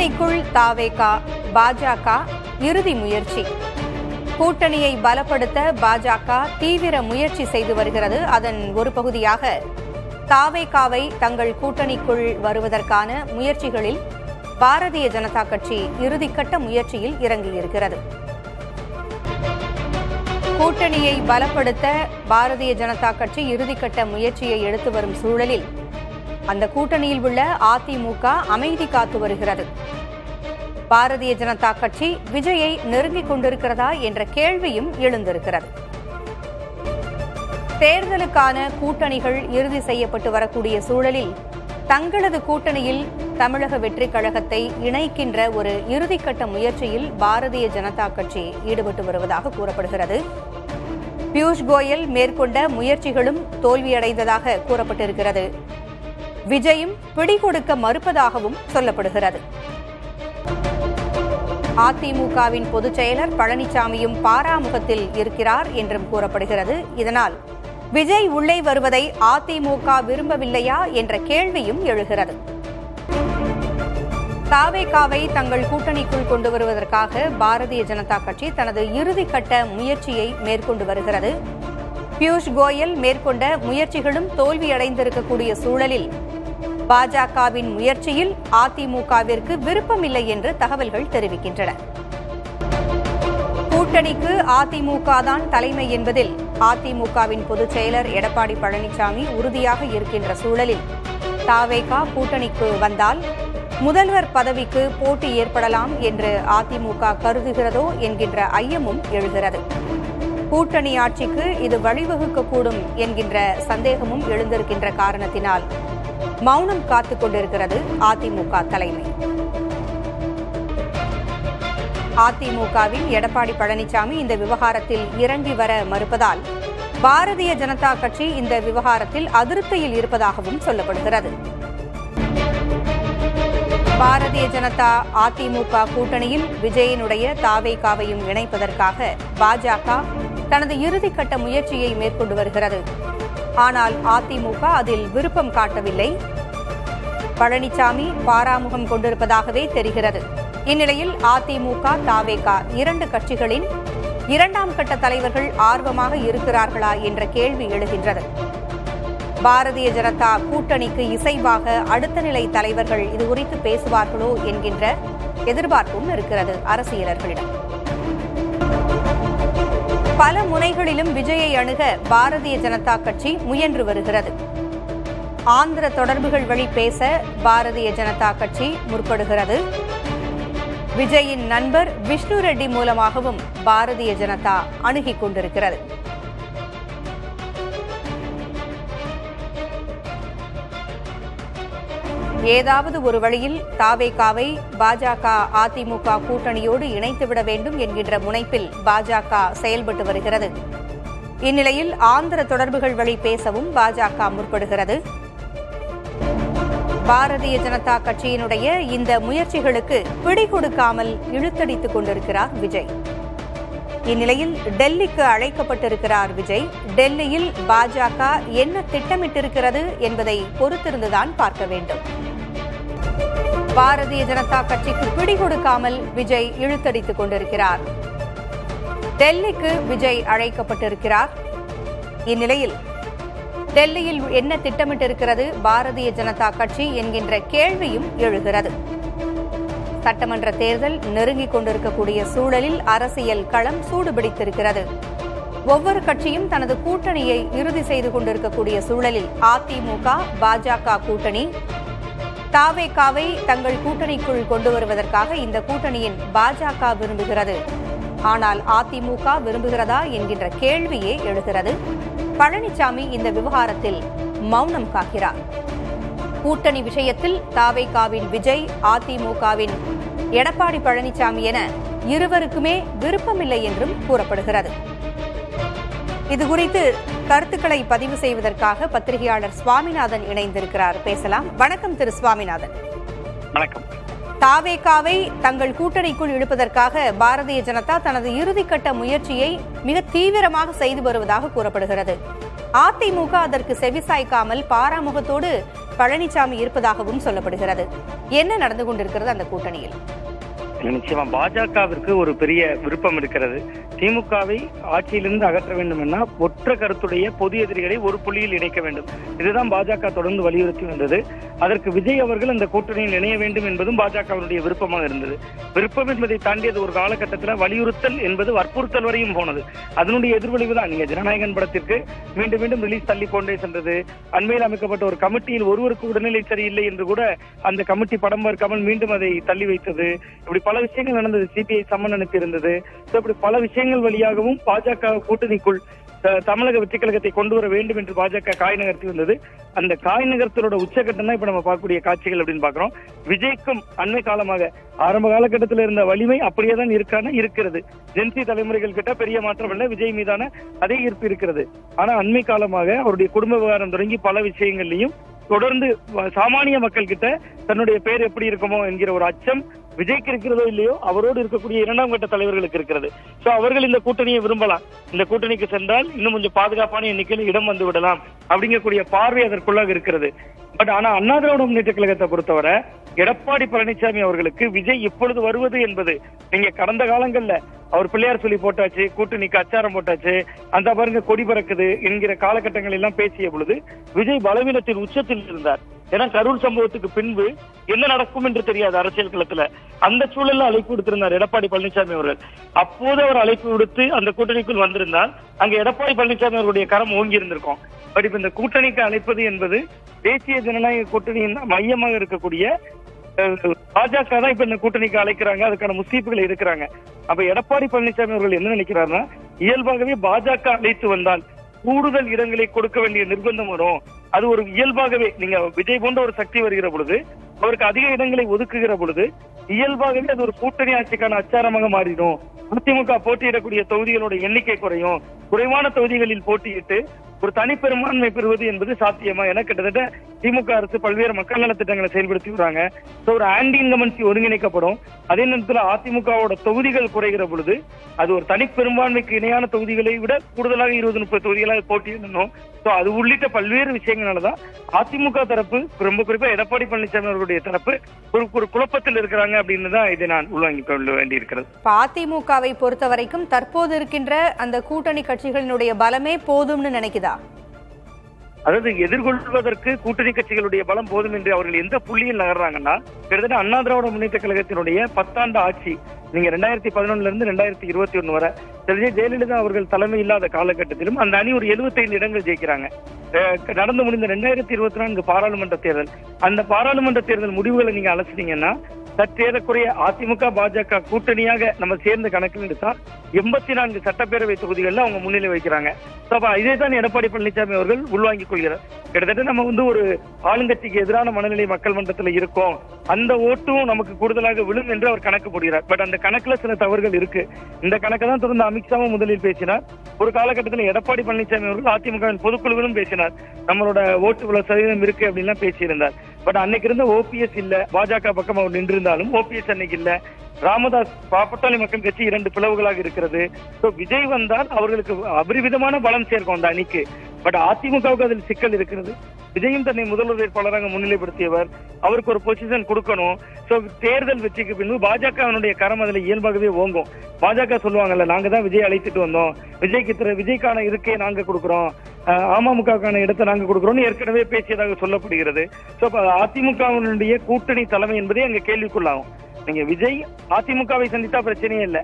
கூட்டணிக்குள் தாவேகா, பாஜக இறுதி முயற்சி. கூட்டணியை பலப்படுத்த பாஜக தீவிர முயற்சி செய்து வருகிறது. அதன் ஒரு பகுதியாக தாவேகாவை தங்கள் கூட்டணிக்குள் வருவதற்கான முயற்சிகளில் பாரதிய ஜனதா கட்சி இறுதிக்கட்ட முயற்சியில் இறங்கியிருக்கிறது. கூட்டணியை பலப்படுத்த பாரதிய ஜனதா கட்சி இறுதிக்கட்ட முயற்சியை எடுத்து வரும் சூழலில் அந்த கூட்டணியில் உள்ள அதிமுக அமைதி காத்து வருகிறது. பாரதிய ஜனதா கட்சி விஜயை நெருங்கிக் கொண்டிருக்கிறதா என்ற கேள்வியும் எழுந்திருக்கிறது. தேர்தலுக்கான கூட்டணிகள் இறுதி செய்யப்பட்டு வரக்கூடிய சூழலில் தங்களது கூட்டணியில் தமிழக வெற்றிக் கழகத்தை இணைக்கின்ற ஒரு இறுதிக்கட்ட முயற்சியில் பாரதிய ஜனதா கட்சி ஈடுபட்டு வருவதாக கூறப்படுகிறது. பியூஷ் கோயல் மேற்கொண்ட முயற்சிகளும் தோல்வியடைந்ததாக கூறப்பட்டிருக்கிறது. விஜயும் பிடிகொடுக்க மறுப்பதாகவும் சொல்லப்படுகிறது. அதிமுகவின் பொதுச் செயலர் பழனிசாமியும் பாராமுகத்தில் இருக்கிறார் என்றும் கூறப்படுகிறது. இதனால் விஜய் உள்ளே வருவதை அதிமுக விரும்பவில்லையா என்ற கேள்வியும் எழுகிறது. தாவேகாவை தங்கள் கூட்டணிக்குள் கொண்டு வருவதற்காக பாரதிய ஜனதா கட்சி தனது இறுதிக்கட்ட முயற்சியை மேற்கொண்டு வருகிறது. பியூஷ் கோயல் மேற்கொண்ட முயற்சிகளும் தோல்வியடைந்திருக்கக்கூடிய சூழலில் பாஜகவின் முயற்சியில் அதிமுகவிற்கு விருப்பமில்லை என்று தகவல்கள் தெரிவிக்கின்றன. கூட்டணிக்கு அதிமுக தான் தலைமை என்பதில் அதிமுகவின் பொதுச் செயலர் எடப்பாடி பழனிசாமி உறுதியாக இருக்கின்ற சூழலில் தாவேகா கூட்டணிக்கு வந்தால் முதல்வர் பதவிக்கு போட்டி ஏற்படலாம் என்று அதிமுக கருதுகிறதோ என்கின்ற ஐயமும் எழுகிறது. கூட்டணி ஆட்சிக்கு இது வழிவகுக்கக்கூடும் என்கின்ற சந்தேகமும் எழுந்திருக்கின்ற காரணத்தினால் மௌனம் காத்துக் கொண்டிருக்கிறது அதிமுக தலைமை. அதிமுகவின் எடப்பாடி பழனிசாமி இந்த விவகாரத்தில் இறங்கி வர மறுப்பதால் பாரதிய ஜனதா கட்சி இந்த விவகாரத்தில் அதிருப்தியில் இருப்பதாகவும் சொல்லப்படுகிறது. பாரதிய ஜனதா அதிமுக கூட்டணியில் விஜயனுடைய தாவேகாவையும் இணைப்பதற்காக பாஜக தனது இறுதிக்கட்ட முயற்சியை மேற்கொண்டு வருகிறது. ஆனால் அதிமுக அதில் விருப்பம் காட்டவில்லை. பழனிசாமி பாராமுகம் கொண்டிருப்பதாகவே தெரிகிறது. இந்நிலையில் அதிமுக, தாவேகா இரண்டு கட்சிகளின் இரண்டாம் கட்ட தலைவர்கள் ஆர்வமாக இருக்கிறார்களா என்ற கேள்வி எழுகின்றது. பாரதிய ஜனதா கூட்டணிக்கு இசைவாக அடுத்த நிலை தலைவர்கள் இதுகுறித்து பேசுவார்களோ என்கின்ற எதிர்பார்ப்பும் இருக்கிறது அரசியலர்களிடம். பல முனைகளிலும் விஜயை அணுக பாரதிய ஜனதா கட்சி முயன்று வருகிறது. ஆந்திர தொடர்புகள் வழி பேச பாரதிய ஜனதா கட்சி முற்படுகிறது. விஜயின் நண்பர் விஷ்ணு ரெட்டி மூலமாகவும் பாரதிய ஜனதா அணுகிக் கொண்டிருக்கிறது. ஏதாவது ஒரு வழியில் தாவேகாவை பாஜக அதிமுக கூட்டணியோடு இணைத்துவிட வேண்டும் என்கின்ற முனைப்பில் பாஜக செயல்பட்டு வருகிறது. இந்நிலையில் ஆந்திர தொடர்புகள் வழி பேசவும் பாஜக முற்படுகிறது. பாரதிய ஜனதா கட்சியினுடைய இந்த முயற்சிகளுக்கு பிடிகொடுக்காமல் இழுத்தடித்துக் கொண்டிருக்கிறார் விஜய். இந்நிலையில் டெல்லிக்கு அழைக்கப்பட்டிருக்கிறார் விஜய். டெல்லியில் பாஜக என்ன திட்டமிட்டிருக்கிறது என்பதை பொறுத்திருந்துதான் பார்க்க வேண்டும். பாரதிய ஜனதா கட்சிக்கு பிடிகொடுக்காமல் விஜய் இழுத்தடித்துக் கொண்டிருக்கிறார். டெல்லிக்கு விஜய் அழைக்கப்பட்டிருக்கிறார். இந்நிலையில் டெல்லியில் என்ன திட்டமிட்டிருக்கிறது பாரதிய ஜனதா கட்சி என்கின்ற கேள்வியும் எழுகிறது. சட்டமன்ற தேர்தல் நெருங்கிக் கொண்டிருக்கக்கூடிய சூழலில் அரசியல் களம் சூடுபிடித்திருக்கிறது. ஒவ்வொரு கட்சியும் தனது கூட்டணியை இறுதி செய்து கொண்டிருக்கக்கூடிய சூழலில் அதிமுக, பாஜக கூட்டணி தாவேகாவை தங்கள் கூட்டணிக்குள் கொண்டு வருவதற்காக இந்த கூட்டணியின் பாஜக விரும்புகிறது. ஆனால் அதிமுக விரும்புகிறதா என்கின்ற கேள்வியே எழுகிறது. பழனிசாமி இந்த விவகாரத்தில் மௌனம் காக்கிறார். கூட்டணி விஷயத்தில் தாவேகாவின் விஜய், அதிமுகவின் எடப்பாடி பழனிசாமி என இருவருக்குமே விருப்பமில்லை என்றும் கூறப்படுகிறது. இதுகுறித்து கருத்துக்களை பதிவு செய்வதற்காக பத்திரிகையாளர் சுவாமிநாதன் இணைந்திருக்கிறார். பேசலாம். வணக்கம் திரு சுவாமிநாதன். வணக்கம். தாவேகாவை தங்கள் கூட்டணிக்குள் இழுப்பதற்காக பாரதிய ஜனதா தனது இறுதிக்கட்ட முயற்சியை மிக தீவிரமாக செய்து வருவதாக கூறப்படுகிறது. அதிமுக அதற்கு செவிசாய்க்காமல் பாராமுகத்தோடு பழனிசாமி இருப்பதாகவும் சொல்லப்படுகிறது. என்ன நடந்து கொண்டிருக்கிறது அந்த கூட்டணியில்? நிச்சயமா பாஜகவிற்கு ஒரு பெரிய விருப்பம் இருக்கிறது. திமுகவை ஆட்சியிலிருந்து அகற்ற வேண்டும் என ஒற்ற கருத்துடைய பொது எதிரிகளை ஒரு புள்ளியில் இணைக்க வேண்டும். இதுதான் பாஜக தொடர்ந்து வலியுறுத்தி வந்தது. அதற்கு விஜய் அவர்கள் அந்த கூட்டணியில் இணைய வேண்டும் என்பதும் பாஜகவினுடைய விருப்பமாக இருந்தது. விருப்பம் என்பதை தாண்டியது ஒரு காலகட்டத்தில் வலியுறுத்தல் என்பது வற்புறுத்தல் வரையும் போனது. அதனுடைய எதிர்விளைவு தான் நீங்க ஜனநாயகன் படத்திற்கு மீண்டும் மீண்டும் ரிலீஸ் தள்ளி கொண்டே சென்றது. அண்மையில் அமைக்கப்பட்ட ஒரு கமிட்டியில் ஒருவருக்கு உடல்நிலை சரியில்லை என்று கூட அந்த கமிட்டி படம் பார்க்காமல் மீண்டும் அதை தள்ளி வைத்தது. இப்படி பல விஷயங்கள் நடந்தது. சிபிஐ சம்மன் அனுப்பி இருந்தது. இப்படி பல விஷயங்கள் வழியாகவும் பாஜக கூட்டணிக்குள் தமிழக வெற்றி கழகத்தை கொண்டு வர வேண்டும் என்று பாஜக காய் நகர்த்தி வந்தது. அந்த காய் நகர்த்தலோட உச்சகட்டம் தான் இப்ப நம்ம பார்க்கக்கூடிய காட்சிகள் அப்படின்னு பாக்குறோம். விஜய்க்கும் அண்மை காலமாக ஆரம்ப காலகட்டத்தில் இருந்த வலிமை அப்படியே தான் இருக்கிறது. ஜென்சி தலைமுறைகள் கிட்ட பெரிய மாற்றம் இல்லை. விஜய் மீதான அதே ஈர்ப்பு இருக்கிறது. ஆனா அண்மை காலமாக அவருடைய குடும்ப விவகாரம் தொடங்கி பல விஷயங்கள்லையும் தொடர்ந்து சாமானிய மக்கள் கிட்ட தன்னுடைய பேர் எப்படி இருக்குமோ என்கிற ஒரு அச்சம் விஜய்க்கு இருக்கிறதோ இல்லையோ அவரோடு இருக்கக்கூடிய இரண்டாம் கட்ட தலைவர்களுக்கு இருக்கிறது. சோ அவர்கள் இந்த கூட்டணியை விரும்பலாம். இந்த கூட்டணிக்கு சென்றால் இன்னும் கொஞ்சம் பாதுகாப்பான எண்ணிக்கையில் இடம் வந்து விடலாம் அப்படிங்கக்கூடிய பார்வை அதற்குள்ளாக இருக்கிறது. பட் ஆனா அண்ணா திராவிட முன்னேற்ற கழகத்தை பொறுத்தவரை எடப்பாடி பழனிசாமி அவர்களுக்கு விஜய் இப்பொழுது வருவது என்பது, நீங்க கடந்த காலங்கள்ல அவர் பிள்ளையார் சொல்லி போட்டாச்சு, கூட்டணிக்கு அச்சாரம் போட்டாச்சு, அந்த பாருங்க கொடி பறக்குது என்கிற காலகட்டங்கள் எல்லாம் பேசிய பொழுது விஜய் பலவீனத்தின் உச்சத்தில் இருந்தார். ஏன்னா கரூர் சம்பவத்துக்கு பின்பு என்ன நடக்கும் என்று தெரியாது அரசியல் களத்துல. அந்த சூழல்ல அழைப்பு விடுத்திருந்தார் எடப்பாடி பழனிசாமி அவர்கள். அப்போது அவர் அழைப்பு விடுத்து அந்த கூட்டணிக்குள் வந்திருந்தால் அங்க எடப்பாடி பழனிசாமி அவருடைய கரம் ஓங்கி இருந்திருக்கும். பட் இப்ப இந்த கூட்டணிக்கு அழைப்பது என்பது தேசிய ஜனநாயக கூட்டணியின் மையமாக இருக்கக்கூடிய பாஜக தான் இப்ப இந்த கூட்டணிக்கு அழைக்கிறாங்க. அதுக்கான முஸ்தீப்புகள் இருக்கிறாங்க. அப்ப எடப்பாடி பழனிசாமி அவர்கள் என்ன நினைக்கிறாருன்னா, இயல்பாகவே பாஜக அழைத்து வந்தால் கூடுதல் இடங்களை கொடுக்க வேண்டிய நிர்பந்தம் வரும். அது ஒரு இயல்பாகவே நீங்க விஜய் போன்ற ஒரு சக்தி வருகிற பொழுது அவருக்கு அதிக இடங்களை ஒதுக்குகிற பொழுது இயல்பாகவே அது ஒரு கூட்டணி ஆட்சிக்கான அச்சாரமாக மாறிடும். அதிமுக போட்டியிடக்கூடிய தொகுதிகளோட எண்ணிக்கை குறையும். குறைவான தொகுதிகளில் போட்டியிட்டு ஒரு தனிப்பெரும்பான்மை பெறுவது என்பது சாத்தியமா என கிட்டத்தட்ட திமுக அரசு பல்வேறு மக்கள் நலத்திட்டங்களை செயல்படுத்தி வராங்க. ஒரு ஆன்டி இன்கமன்சி ஒருங்கிணைக்கப்படும். அதே நேரத்தில் அதிமுகவோட தொகுதிகள் குறைகிற பொழுது அது ஒரு தனிப்பெரும்பான்மைக்கு இணையான தொகுதிகளை விட கூடுதலாக 20-30 தொகுதிகளாக போட்டியிடணும். அது உள்ளிட்ட பல்வேறு விஷயங்களாலதான் அதிமுக தரப்பு, ரொம்ப குறிப்பா எடப்பாடி பழனிசாமி அவர்களுடைய தரப்பு ஒரு குழப்பத்தில் இருக்கிறாங்க அப்படின்னு தான் இதை நான் உள்வாங்கிக் கொள்ள வேண்டியிருக்கிறது. அதிமுகவை பொறுத்த வரைக்கும் தற்போது இருக்கின்ற அந்த கூட்டணி கட்சிகளினுடைய பலமே போதும்னு நினைக்குதா? அதாவது எதிர்கொள்வதற்கு கூட்டணி கட்சிகளுடைய பலம் போதும் என்று அவர்கள் எந்த புள்ளியில் நகர்றாங்கன்னா, கிட்டத்தட்ட அண்ணா திராவிட முன்னேற்ற கழகத்தினுடைய 10 ஆண்டு ஆட்சி, நீங்க 2011 இருந்து 2021 வரை ஜெயலலிதா அவர்கள் தலைமை இல்லாத காலகட்டத்திலும் அந்த அணி ஒரு 75 இடங்கள் ஜெயிக்கிறாங்க. நடந்து முடிந்த 2024 பாராளுமன்ற தேர்தல், அந்த பாராளுமன்ற தேர்தல் முடிவுகளை நீங்க அலசினீங்கன்னா சற்றேறக்குறைய அதிமுக பாஜக கூட்டணியாக நம்ம சேர்ந்த கணக்கில் எடுத்தால் 84 சட்டப்பேரவை தொகுதிகளில் அவங்க முன்னிலை வைக்கிறாங்க. இதே தான் எடப்பாடி பழனிசாமி அவர்கள் உள்வாங்கிக் கொள்கிறார். கிட்டத்தட்ட நம்ம ஒரு ஆளுங்கட்சிக்கு எதிரான மனநிலை மக்கள் மன்றத்தில் இருக்கோம், அந்த ஓட்டும் நமக்கு கூடுதலாக விழும் என்று அவர் கணக்கு போடுகிறார். பட் அந்த கணக்குல சில தவறுகள் இருக்கு. இந்த கணக்கை தான் தொடர்ந்து அமித்ஷாவும் முதலில் பேசினார். ஒரு காலகட்டத்தில் எடப்பாடி பழனிசாமி அவர்கள் அதிமுகவின் பொதுக்குழுவிலும் பேசினார். நம்மளோட ஓட்டு 10% இருக்கு அப்படின்னு பேசியிருந்தார். பட் அன்னைக்கு இருந்த ஓபிஎஸ் இல்ல, பாஜக பக்கம் அவர் நின்றிருந்தாலும் ஓபிஎஸ் அன்னைக்கு இல்ல. ராமதாஸ் பாட்டாளி மக்கள் கட்சி 2 பிளவுகளாக இருக்கிறது. விஜய் வந்தால் அவர்களுக்கு அபரிவிதமான பலம் சேர்க்கும் அந்த அணிக்கு. பட் அதிமுகவுக்கு அதில் சிக்கல் இருக்கிறது. விஜயும் தன்னை முதல்வர் வேட்பாளராக முன்னிலைப்படுத்தியவர், அவருக்கு ஒரு பொசிஷன் கொடுக்கணும். தேர்தல் வெற்றிக்கு பின்பு பாஜகவினுடைய கரம் அதுல இயல்பாகவே ஓங்கும். பாஜக சொல்லுவாங்கல்ல, நாங்க தான் விஜய் அழைத்துட்டு வந்தோம், விஜய்க்கான இருக்கே நாங்க கொடுக்கிறோம், அமமுகவுக்கான இடத்தை நாங்க கொடுக்கிறோம் ஏற்கனவே பேசியதாக சொல்லப்படுகிறது. அதிமுகவினுடைய கூட்டணி தலைமை என்பதே அங்க கேள்விக்குள்ளாகும். நீங்க விஜய் அதிமுகவை சந்தித்தா பிரச்சனையே இல்லை,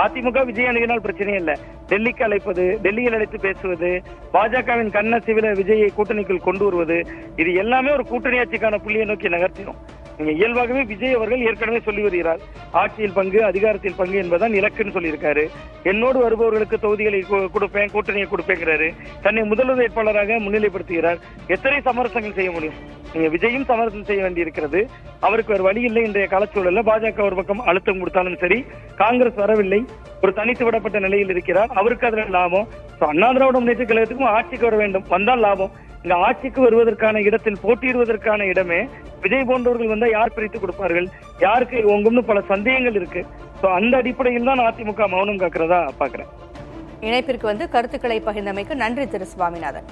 அதிமுக விஜய் அணுகினால் பிரச்சனையே இல்லை. டெல்லிக்கு அழைப்பது, டெல்லியில் அழைத்து பேசுவது, பாஜகவின் கண்ணசிவில விஜயை கூட்டணிக்குள் கொண்டு வருவது, இது எல்லாமே ஒரு கூட்டணி ஆட்சிக்கான புள்ளியை நோக்கி நகர்த்திடும். நீங்க இயல்பாகவே விஜய் அவர்கள் ஏற்கனவே சொல்லி வருகிறார், ஆட்சியில் பங்கு அதிகாரத்தில் பங்கு என்பதான் இலக்குன்னு சொல்லியிருக்காரு. என்னோடு வருபவர்களுக்கு தொகுதிகளை கொடுப்பேன், கூட்டணியை கொடுப்பேங்கிறாரு. தன்னை முதல்வர் வேட்பாளராக முன்னிலைப்படுத்துகிறார். எத்தனை சமரசங்கள் செய்ய முடியும்? நீங்க விஜயும் சமரசம் செய்ய வேண்டியிருக்கிறது. அவருக்கு ஒரு வழி இல்லை. இன்றைய காலச்சூழல்ல பாஜக ஒரு பக்கம் அழுத்தம் கொடுத்தாலும் சரி, காங்கிரஸ் வரவில்லை, ஒரு தனித்து விடப்பட்ட நிலையில் இருக்கிறார், அவருக்கு அதுல லாபம். அண்ணா திராவிட முன்னேற்ற கழகத்துக்கும் ஆட்சிக்கு வர வேண்டும், வந்தால் லாபம். இங்க ஆட்சிக்கு வருவதற்கான இடத்தில் போட்டியிடுவதற்கான இடமே விஜய் போன்றவர்கள் வந்தா யார் பிரித்து கொடுப்பார்கள், யாருக்கு உங்கன்னு பல சந்தேகங்கள் இருக்கு. அந்த அடிப்படையில் தான் அதிமுக மௌனம் காக்கிறதா பாக்குறேன். இணைப்பிற்கு கருத்துக்களை பகிர்ந்தமைக்கு நன்றி திரு சுவாமிநாதன்.